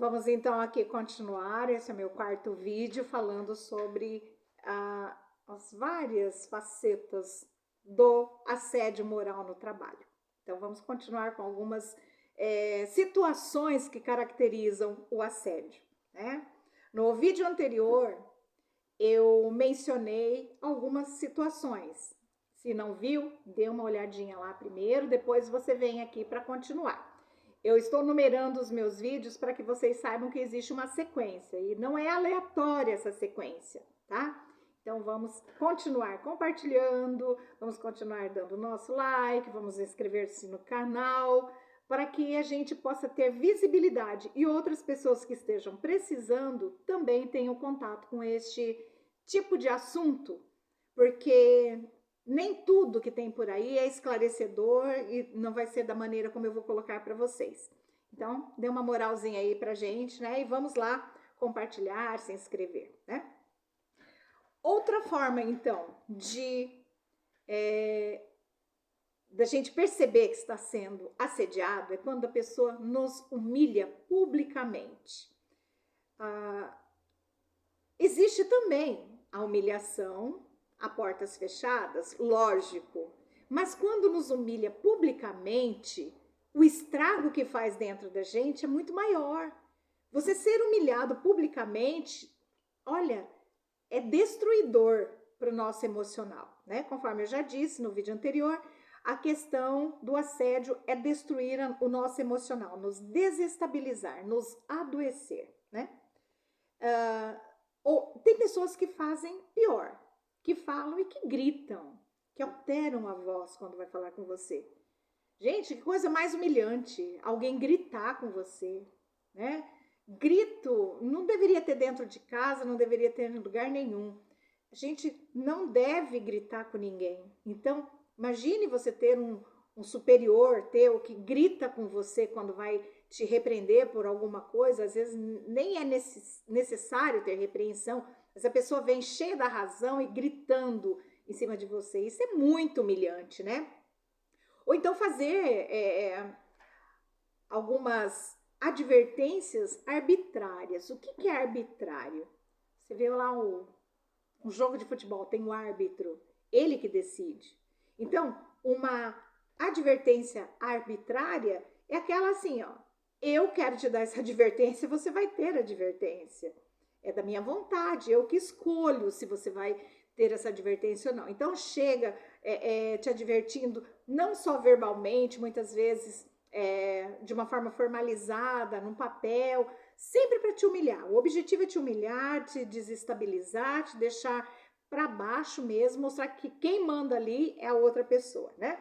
Vamos então aqui continuar. Esse é meu quarto vídeo falando sobre as várias facetas do assédio moral no trabalho. Então vamos continuar com algumas situações que caracterizam o assédio, né? No vídeo anterior eu mencionei algumas situações. Se não viu, dê uma olhadinha lá primeiro, depois você vem aqui para continuar. Eu estou numerando os meus vídeos para que vocês saibam que existe uma sequência e não é aleatória essa sequência, tá? Então vamos continuar compartilhando, vamos continuar dando nosso like, vamos inscrever-se no canal para que a gente possa ter visibilidade e outras pessoas que estejam precisando também tenham contato com este tipo de assunto, porque nem tudo que tem por aí é esclarecedor e não vai ser da maneira como eu vou colocar para vocês. Então, dê uma moralzinha aí pra gente, né? E vamos lá compartilhar, se inscrever, né? Outra forma, então, da gente perceber que está sendo assediado é quando a pessoa nos humilha publicamente. Existe também a humilhação a portas fechadas, lógico, mas quando nos humilha publicamente, o estrago que faz dentro da gente é muito maior. Você ser humilhado publicamente, olha, é destruidor para o nosso emocional, né? Conforme eu já disse no vídeo anterior, a questão do assédio é destruir o nosso emocional, nos desestabilizar, nos adoecer, né? Ou tem pessoas que fazem pior, que falam e que gritam, que alteram a voz quando vai falar com você. Gente, que coisa mais humilhante, alguém gritar com você, né? Grito não deveria ter dentro de casa, não deveria ter em lugar nenhum. A gente não deve gritar com ninguém. Então, imagine você ter um superior teu que grita com você quando vai te repreender por alguma coisa. Às vezes nem é necessário ter repreensão, mas a pessoa vem cheia da razão e gritando em cima de você. Isso é muito humilhante, né? Ou então fazer algumas advertências arbitrárias. O que é arbitrário? Você vê lá um jogo de futebol, tem o árbitro, ele que decide. Então, uma advertência arbitrária é aquela assim, ó, eu quero te dar essa advertência, você vai ter advertência. É da minha vontade, eu que escolho se você vai ter essa advertência ou não. Então, chega te advertindo, não só verbalmente, muitas vezes de uma forma formalizada, num papel, sempre para te humilhar. O objetivo é te humilhar, te desestabilizar, te deixar para baixo mesmo, mostrar que quem manda ali é a outra pessoa, né?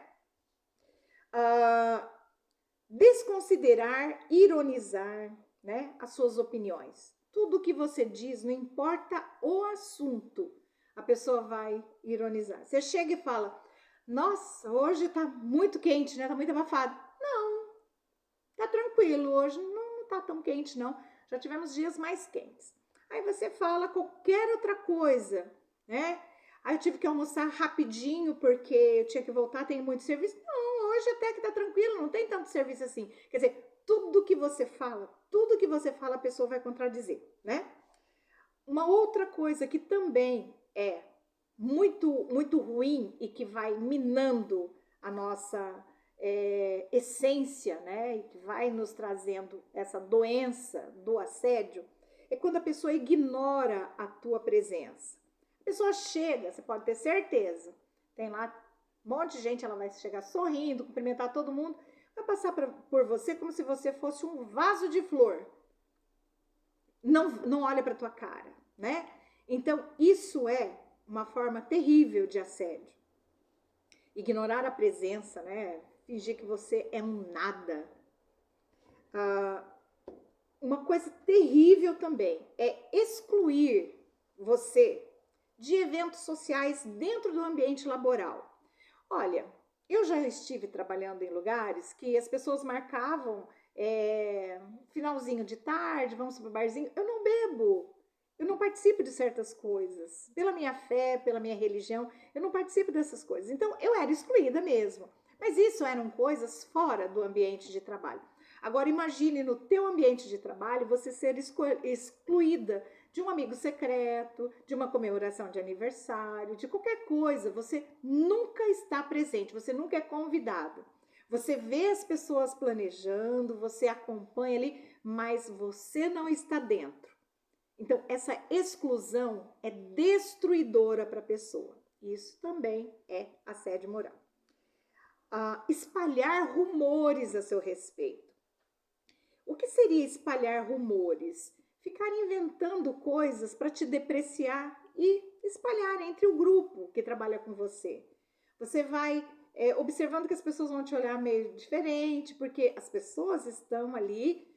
Desconsiderar, ironizar, né, as suas opiniões. Tudo que você diz, não importa o assunto, a pessoa vai ironizar. Você chega e fala, nossa, hoje tá muito quente, né? Tá muito abafado. Não, tá tranquilo, hoje não tá tão quente, não. Já tivemos dias mais quentes. Aí você fala qualquer outra coisa, né? Aí eu tive que almoçar rapidinho porque eu tinha que voltar, tenho muito serviço. Não, hoje até que tá tranquilo, não tem tanto serviço assim. Quer dizer, tudo que você fala a pessoa vai contradizer, né? Uma outra coisa que também é muito ruim e que vai minando a nossa essência, né, e que vai nos trazendo essa doença do assédio, é quando a pessoa ignora a tua presença. A pessoa chega, você pode ter certeza, tem lá um monte de gente, ela vai chegar sorrindo, cumprimentar todo mundo, vai passar por você como se você fosse um vaso de flor. Não olha para tua cara, né? Então, isso é uma forma terrível de assédio. Ignorar a presença, né? Fingir que você é um nada. Uma coisa terrível também é excluir você de eventos sociais dentro do ambiente laboral. Olha, eu já estive trabalhando em lugares que as pessoas marcavam finalzinho de tarde, vamos para o barzinho. Eu não bebo, eu não participo de certas coisas. Pela minha fé, pela minha religião, eu não participo dessas coisas. Então, eu era excluída mesmo. Mas isso eram coisas fora do ambiente de trabalho. Agora imagine no teu ambiente de trabalho você ser excluída de um amigo secreto, de uma comemoração de aniversário, de qualquer coisa. Você nunca está presente, você nunca é convidado. Você vê as pessoas planejando, você acompanha ali, mas você não está dentro. Então, essa exclusão é destruidora para a pessoa. Isso também é assédio moral. Espalhar rumores a seu respeito. O que seria espalhar rumores? Ficar inventando coisas para te depreciar e espalhar entre o grupo que trabalha com você. Você vai observando que as pessoas vão te olhar meio diferente, porque as pessoas estão ali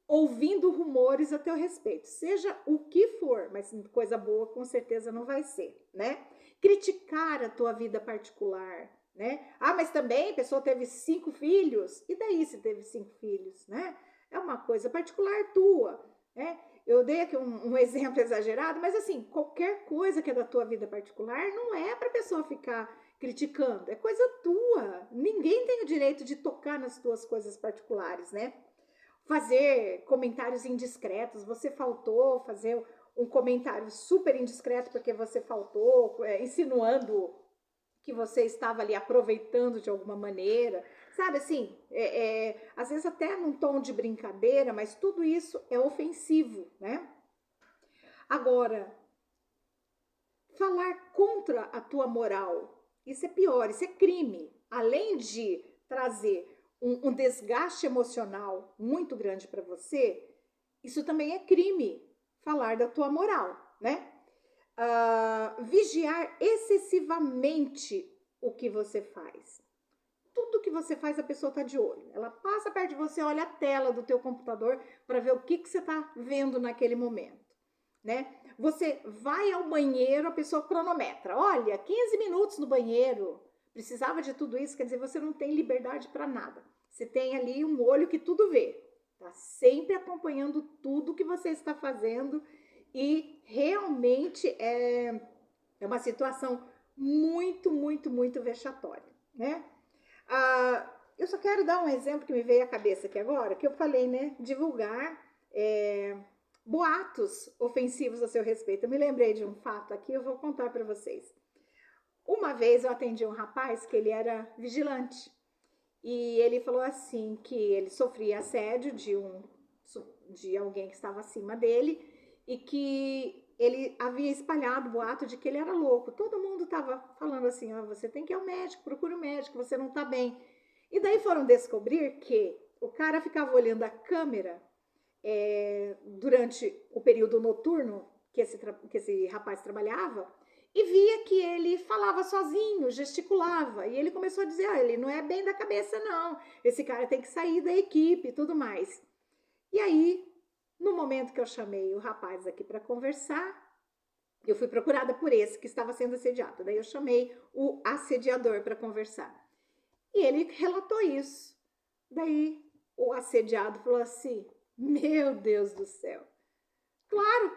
ouvindo rumores a teu respeito, seja o que for, mas coisa boa com certeza não vai ser, né? Criticar a tua vida particular, né? Mas também a pessoa teve 5 filhos, e daí se teve 5 filhos, né? É uma coisa particular tua, né? Eu dei aqui um exemplo exagerado, mas assim, qualquer coisa que é da tua vida particular não é para a pessoa ficar criticando, é coisa tua. Ninguém tem o direito de tocar nas tuas coisas particulares, né? Fazer comentários indiscretos, você faltou, fazer um comentário super indiscreto porque você faltou, insinuando que você estava ali aproveitando de alguma maneira, sabe assim, às vezes até num tom de brincadeira, mas tudo isso é ofensivo, né? Agora, falar contra a tua moral, isso é pior, isso é crime. Além de trazer um desgaste emocional muito grande para você, isso também é crime, falar da tua moral, né? Vigiar excessivamente o que você faz. Tudo que você faz, a pessoa tá de olho. Ela passa perto de você, olha a tela do teu computador para ver o que você tá vendo naquele momento, né? Você vai ao banheiro, a pessoa cronometra. Olha, 15 minutos no banheiro. Precisava de tudo isso, quer dizer, você não tem liberdade para nada. Você tem ali um olho que tudo vê. Tá sempre acompanhando tudo que você está fazendo e realmente é uma situação muito, muito, muito vexatória, né? Eu só quero dar um exemplo que me veio à cabeça aqui agora, que eu falei, né? Divulgar boatos ofensivos a seu respeito. Eu me lembrei de um fato aqui, eu vou contar para vocês. Uma vez eu atendi um rapaz que ele era vigilante e ele falou assim que ele sofria assédio de alguém que estava acima dele e que ele havia espalhado o boato de que ele era louco. Todo mundo estava falando assim, você tem que ir ao médico, procure o médico, você não está bem. E daí foram descobrir que o cara ficava olhando a câmera durante o período noturno que esse rapaz trabalhava e via que ele falava sozinho, gesticulava. E ele começou a dizer, ele não é bem da cabeça não, esse cara tem que sair da equipe e tudo mais. E aí, no momento que eu chamei o rapaz aqui para conversar, eu fui procurada por esse que estava sendo assediado. Daí eu chamei o assediador para conversar. E ele relatou isso. Daí o assediado falou assim, meu Deus do céu. Claro,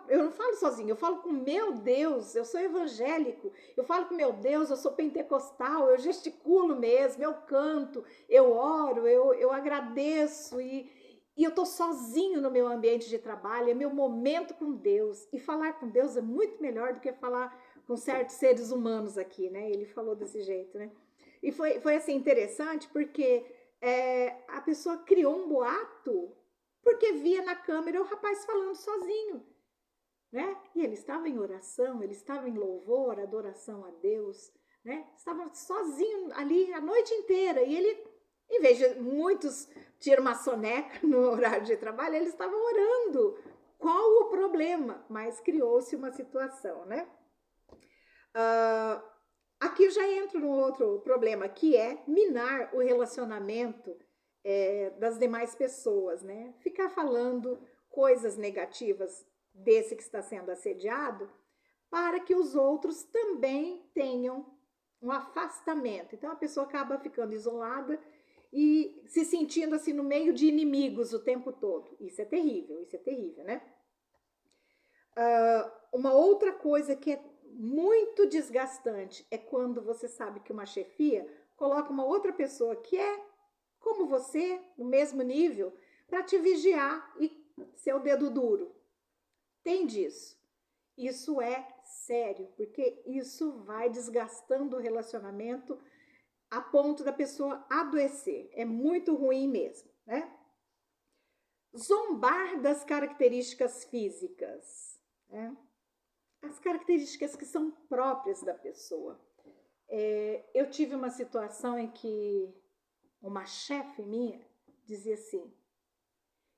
eu não falo sozinho, eu falo com meu Deus, eu sou evangélico, eu falo com meu Deus, eu sou pentecostal, eu gesticulo mesmo, eu canto, eu oro, eu agradeço e eu tô sozinho no meu ambiente de trabalho, é meu momento com Deus. E falar com Deus é muito melhor do que falar com certos seres humanos aqui, né? Ele falou desse jeito, né? E foi assim interessante porque a pessoa criou um boato porque via na câmera o rapaz falando sozinho, né? E ele estava em oração, ele estava em louvor, adoração a Deus, né? Estava sozinho ali a noite inteira e ele, em vez de muitos tirar uma soneca no horário de trabalho, eles estavam orando. Qual o problema? Mas criou-se uma situação, né? Aqui eu já entro no outro problema, que é minar o relacionamento das demais pessoas, né? Ficar falando coisas negativas desse que está sendo assediado para que os outros também tenham um afastamento. Então a pessoa acaba ficando isolada e se sentindo assim no meio de inimigos o tempo todo. Isso é terrível, né? Uma outra coisa que é muito desgastante é quando você sabe que uma chefia coloca uma outra pessoa que é como você, no mesmo nível, para te vigiar e ser o dedo duro. Tem disso. Isso é sério, porque isso vai desgastando o relacionamento a ponto da pessoa adoecer. É muito ruim mesmo, né? Zombar das características físicas, né? As características que são próprias da pessoa. Eu tive uma situação em que uma chefe minha dizia assim: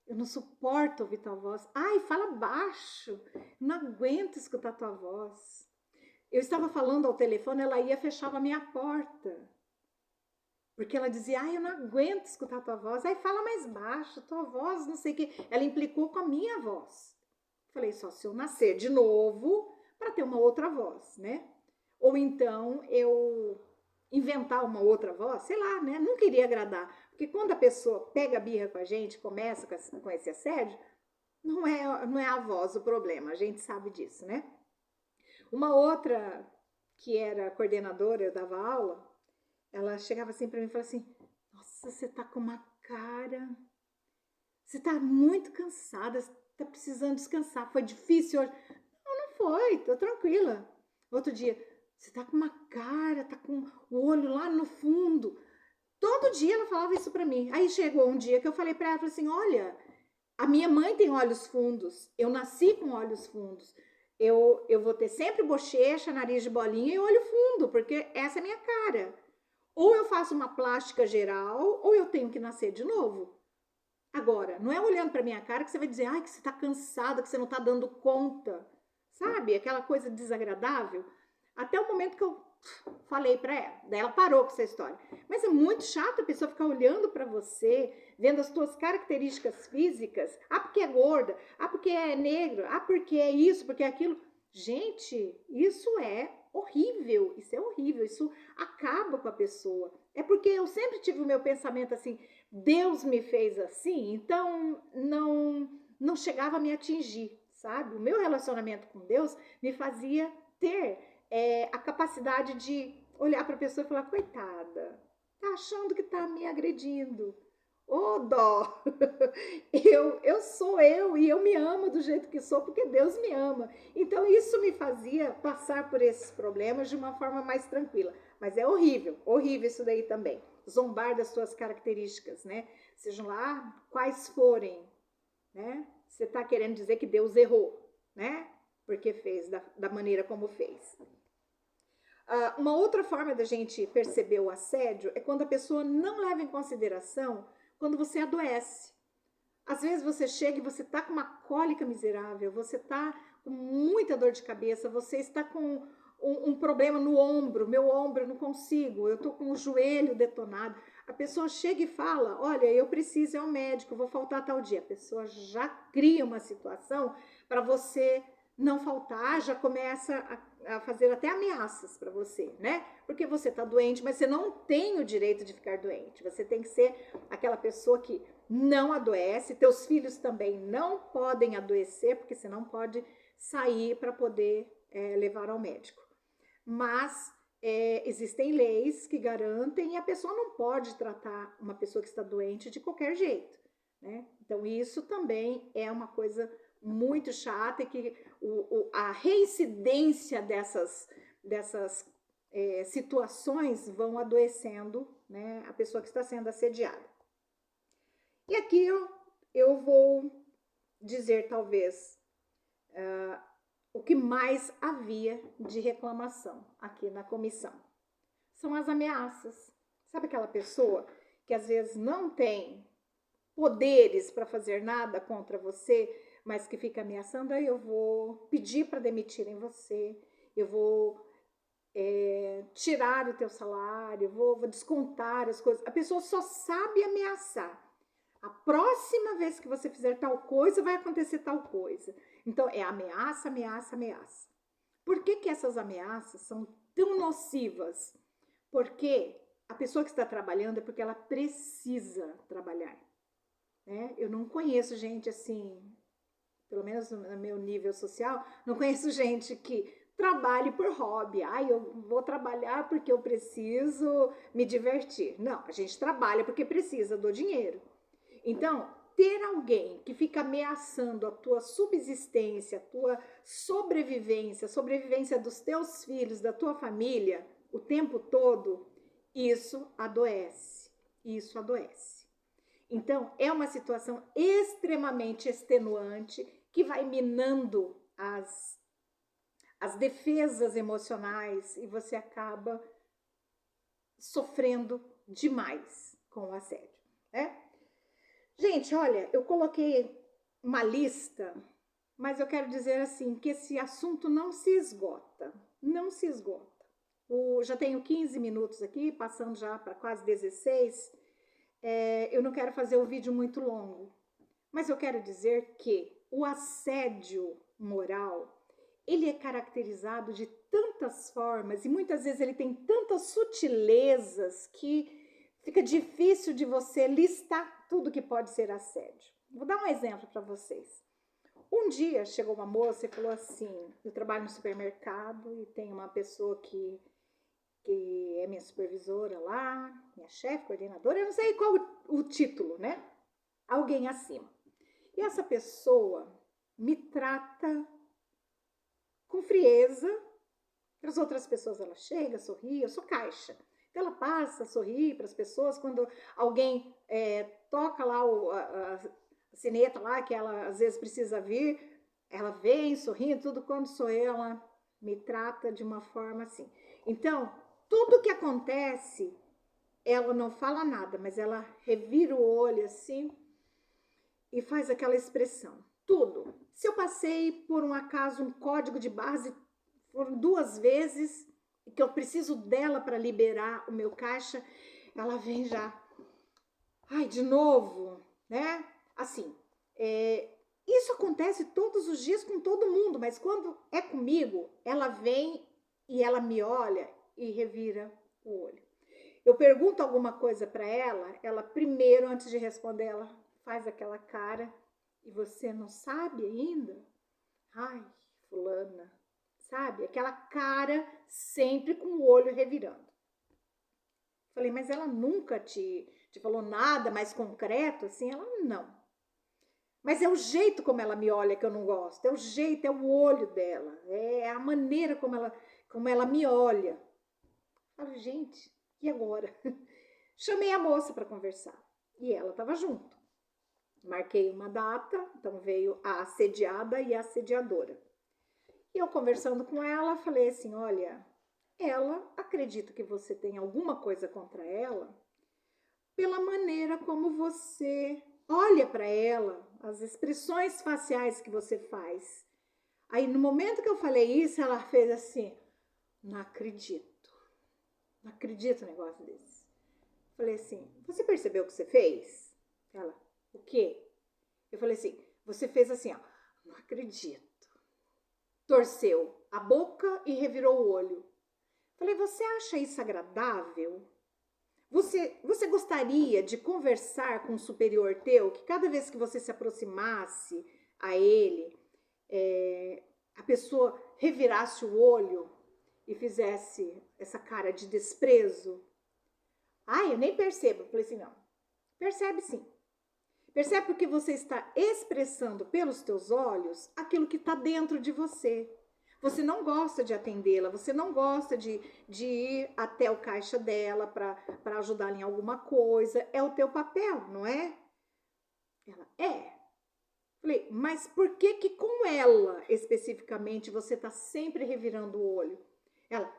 eu não suporto ouvir tua voz. Ai, fala baixo. Não aguento escutar tua voz. Eu estava falando ao telefone, ela ia fechava a minha porta. Porque ela dizia: ai, eu não aguento escutar tua voz. Ai, fala mais baixo, tua voz, não sei o quê. Ela implicou com a minha voz. Falei: só se eu nascer de novo para ter uma outra voz, né? Ou então eu inventar uma outra voz, sei lá, né? Não queria agradar. Porque quando a pessoa pega a birra com a gente, começa com esse assédio, não é a voz o problema, a gente sabe disso, né? Uma outra que era coordenadora, eu dava aula, ela chegava assim para mim e falava assim: nossa, você tá com uma cara, você tá muito cansada, você tá precisando descansar, foi difícil hoje? Não foi, tô tranquila. Outro dia: você tá com uma cara, tá com o olho lá no fundo. Todo dia ela falava isso pra mim. Aí chegou um dia que eu falei pra ela, falei assim: olha, a minha mãe tem olhos fundos, eu nasci com olhos fundos. Eu vou ter sempre bochecha, nariz de bolinha e olho fundo, porque essa é a minha cara. Ou eu faço uma plástica geral, ou eu tenho que nascer de novo. Agora, não é olhando pra minha cara que você vai dizer: ai, que você tá cansada, que você não tá dando conta. Sabe? Aquela coisa desagradável. Até o momento que eu falei pra ela. Daí ela parou com essa história. Mas é muito chato a pessoa ficar olhando pra você, vendo as tuas características físicas. Ah, porque é gorda. Ah, porque é negro. Ah, porque é isso, porque é aquilo. Gente, isso é horrível. Isso é horrível. Isso acaba com a pessoa. É porque eu sempre tive o meu pensamento assim: Deus me fez assim, então não chegava a me atingir, sabe? O meu relacionamento com Deus me fazia ter a capacidade de olhar para a pessoa e falar: coitada, tá achando que tá me agredindo. Ô, dó! Eu sou eu e eu me amo do jeito que sou porque Deus me ama. Então isso me fazia passar por esses problemas de uma forma mais tranquila. Mas é horrível, horrível isso daí também. Zombar das suas características, né? Sejam lá quais forem, né? Você está querendo dizer que Deus errou, né? Porque fez da maneira como fez. Uma outra forma da gente perceber o assédio é quando a pessoa não leva em consideração quando você adoece. Às vezes você chega e você tá com uma cólica miserável, você tá com muita dor de cabeça, você está com um problema no ombro, meu ombro eu não consigo, eu tô com o joelho detonado. A pessoa chega e fala: olha, eu preciso ir ao médico, vou faltar tal dia. A pessoa já cria uma situação para você não faltar, já começa a fazer até ameaças para você, né? Porque você tá doente, mas você não tem o direito de ficar doente. Você tem que ser aquela pessoa que não adoece, teus filhos também não podem adoecer, porque você não pode sair para poder levar ao médico. Mas existem leis que garantem e a pessoa não pode tratar uma pessoa que está doente de qualquer jeito, né? Então isso também é uma coisa muito chata e que a reincidência dessas situações vão adoecendo, né, a pessoa que está sendo assediada. E aqui eu vou dizer talvez o que mais havia de reclamação aqui na comissão. São as ameaças. Sabe aquela pessoa que às vezes não tem poderes para fazer nada contra você, mas que fica ameaçando: aí eu vou pedir para demitirem você, eu vou tirar o teu salário, vou descontar as coisas. A pessoa só sabe ameaçar. A próxima vez que você fizer tal coisa, vai acontecer tal coisa. Então, é ameaça, ameaça, ameaça. Por que essas ameaças são tão nocivas? Porque a pessoa que está trabalhando é porque ela precisa trabalhar, né? Eu não conheço gente assim, pelo menos no meu nível social, não conheço gente que trabalhe por hobby. Eu vou trabalhar porque eu preciso me divertir. Não, a gente trabalha porque precisa do dinheiro. Então, ter alguém que fica ameaçando a tua subsistência, a tua sobrevivência, a sobrevivência dos teus filhos, da tua família, o tempo todo, isso adoece. Isso adoece. Então, é uma situação extremamente extenuante que vai minando as defesas emocionais e você acaba sofrendo demais com o assédio, né? Gente, olha, eu coloquei uma lista, mas eu quero dizer assim, que esse assunto não se esgota, não se esgota. Já tenho 15 minutos aqui, passando já para quase 16. Eu não quero fazer o vídeo muito longo, mas eu quero dizer que o assédio moral, ele é caracterizado de tantas formas e muitas vezes ele tem tantas sutilezas que fica difícil de você listar tudo que pode ser assédio. Vou dar um exemplo para vocês. Um dia chegou uma moça e falou assim, eu trabalho no supermercado e tem uma pessoa que é minha supervisora lá, minha chefe, coordenadora, eu não sei qual o título, né? Alguém acima. E essa pessoa me trata com frieza. As outras pessoas, ela chega, sorri, eu sou caixa. Então ela passa, sorri para as pessoas. Quando alguém toca lá a sineta lá, que ela às vezes precisa vir, ela vem sorrindo, tudo. Quando sou eu, ela me trata de uma forma assim. Então, tudo que acontece, ela não fala nada, mas ela revira o olho assim e faz aquela expressão. Tudo. Se eu passei por um acaso um código de base foram 2 vezes que eu preciso dela para liberar o meu caixa, ela vem já. Ai, de novo, né? Assim, isso acontece todos os dias com todo mundo, mas quando é comigo, ela vem e ela me olha e revira o olho. Eu pergunto alguma coisa para ela primeiro, antes de responder, ela faz aquela cara e você não sabe ainda? Ai, fulana, sabe? Aquela cara sempre com o olho revirando. Falei, mas ela nunca te falou nada mais concreto assim? Ela, não. Mas é o jeito como ela me olha que eu não gosto. É o jeito, é o olho dela. É a maneira como ela me olha. Falei, gente, e agora? Chamei a moça para conversar. E ela estava junto. Marquei uma data, então veio a assediada e a assediadora. E eu conversando com ela, falei assim, olha, ela acredita que você tem alguma coisa contra ela pela maneira como você olha para ela, as expressões faciais que você faz. Aí no momento que eu falei isso, ela fez assim, não acredito um negócio desse. Falei assim, você percebeu o que você fez? Ela, o quê? Eu falei assim, você fez assim, ó, não acredito. Torceu a boca e revirou o olho. Falei, você acha isso agradável? Você gostaria de conversar com um superior teu, que cada vez que você se aproximasse a ele, a pessoa revirasse o olho e fizesse essa cara de desprezo? Eu nem percebo. Eu falei assim, não. Percebe sim. Percebe porque você está expressando pelos teus olhos aquilo que está dentro de você. Você não gosta de atendê-la, você não gosta de ir até o caixa dela para ajudá-la em alguma coisa. É o teu papel, não é? Ela, é. Falei, mas por que com ela, especificamente, você está sempre revirando o olho? Ela,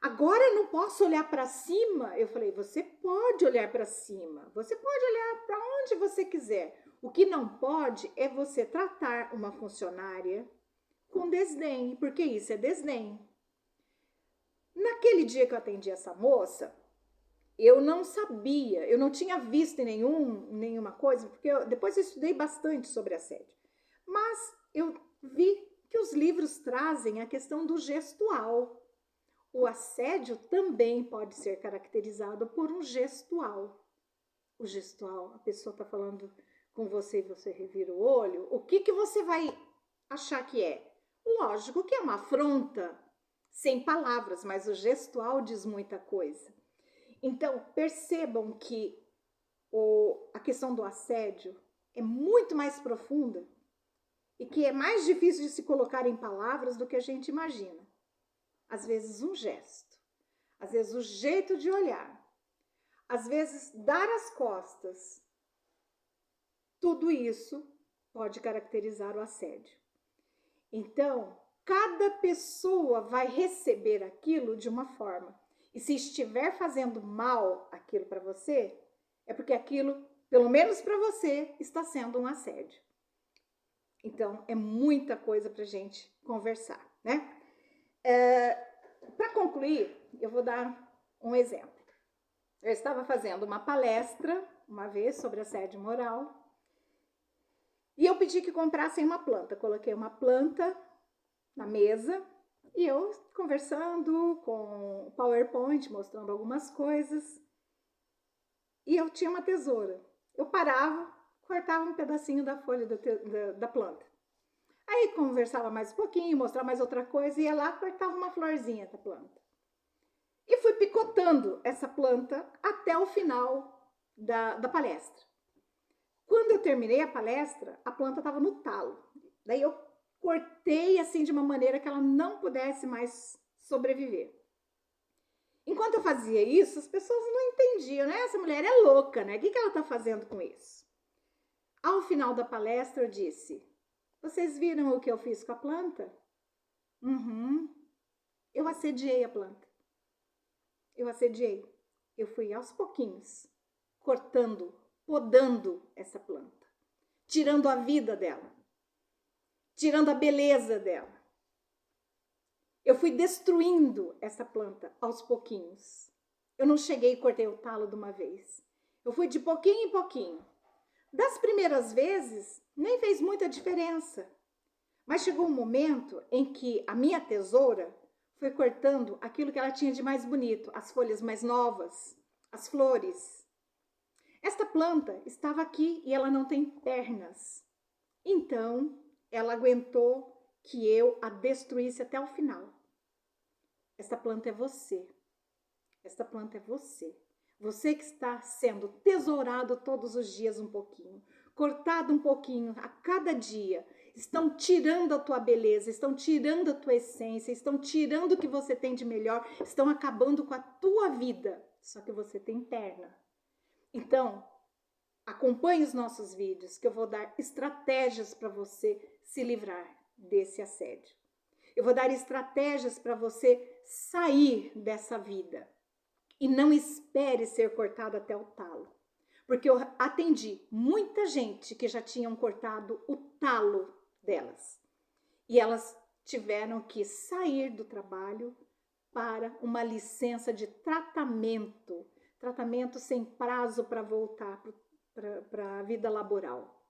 agora eu não posso olhar para cima? Eu falei, você pode olhar para cima, você pode olhar para onde você quiser. O que não pode é você tratar uma funcionária com desdém, porque isso é desdém. Naquele dia que eu atendi essa moça, eu não sabia, eu não tinha visto em nenhuma coisa, porque depois eu estudei bastante sobre assédio. Mas eu vi que os livros trazem a questão do gestual. O assédio também pode ser caracterizado por um gestual. O gestual, a pessoa está falando com você e você revira o olho, o que você vai achar que é? Lógico que é uma afronta sem palavras, mas o gestual diz muita coisa. Então, percebam que a questão do assédio é muito mais profunda e que é mais difícil de se colocar em palavras do que a gente imagina. Às vezes um gesto, às vezes o jeito de olhar, às vezes dar as costas. Tudo isso pode caracterizar o assédio. Então, cada pessoa vai receber aquilo de uma forma. E se estiver fazendo mal aquilo para você, é porque aquilo, pelo menos para você, está sendo um assédio. Então, é muita coisa para a gente conversar, né? Para concluir, eu vou dar um exemplo. Eu estava fazendo uma palestra uma vez sobre assédio moral e eu pedi que comprassem uma planta. Coloquei uma planta na mesa e eu conversando com o PowerPoint, mostrando algumas coisas. E eu tinha uma tesoura. Eu parava, cortava um pedacinho da folha da planta. Aí conversava mais um pouquinho, mostrava mais outra coisa, ia lá, cortava uma florzinha da planta. E fui picotando essa planta até o final da palestra. Quando eu terminei a palestra, a planta estava no talo. Daí eu cortei assim de uma maneira que ela não pudesse mais sobreviver. Enquanto eu fazia isso, as pessoas não entendiam, né? Essa mulher é louca, né? O que ela está fazendo com isso? Ao final da palestra, eu disse: vocês viram o que eu fiz com a planta? Uhum. Eu assediei a planta. Eu assediei. Eu fui aos pouquinhos, cortando, podando essa planta, tirando a vida dela, tirando a beleza dela. Eu fui destruindo essa planta aos pouquinhos. Eu não cheguei e cortei o talo de uma vez. Eu fui de pouquinho em pouquinho. Das primeiras vezes, nem fez muita diferença. Mas chegou um momento em que a minha tesoura foi cortando aquilo que ela tinha de mais bonito, as folhas mais novas, as flores. Esta planta estava aqui e ela não tem pernas. Então, ela aguentou que eu a destruísse até o final. Esta planta é você. Esta planta é você. Você que está sendo tesourado todos os dias um pouquinho, cortado um pouquinho a cada dia. Estão tirando a tua beleza, estão tirando a tua essência, estão tirando o que você tem de melhor, estão acabando com a tua vida. Só que você tem perna. Então, acompanhe os nossos vídeos que eu vou dar estratégias para você se livrar desse assédio. Eu vou dar estratégias para você sair dessa vida. E não espere ser cortado até o talo. Porque eu atendi muita gente que já tinham cortado o talo delas. E elas tiveram que sair do trabalho para uma licença de tratamento. Tratamento sem prazo para voltar para a vida laboral.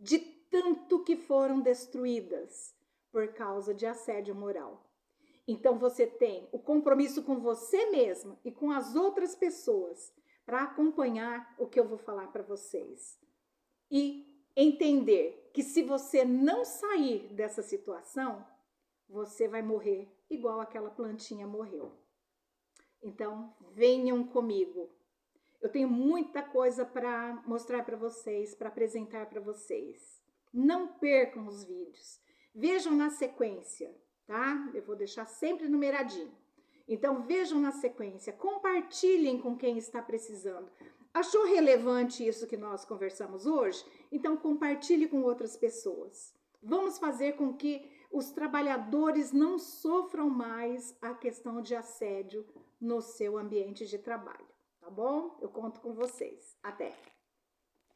De tanto que foram destruídas por causa de assédio moral. Então você tem o compromisso com você mesma e com as outras pessoas para acompanhar o que eu vou falar para vocês. E entender que se você não sair dessa situação, você vai morrer igual aquela plantinha morreu. Então, venham comigo. Eu tenho muita coisa para mostrar para vocês, para apresentar para vocês. Não percam os vídeos. Vejam na sequência, tá? Eu vou deixar sempre numeradinho. Então, vejam na sequência. Compartilhem com quem está precisando. Achou relevante isso que nós conversamos hoje? Então, compartilhe com outras pessoas. Vamos fazer com que os trabalhadores não sofram mais a questão de assédio no seu ambiente de trabalho, tá bom? Eu conto com vocês. Até!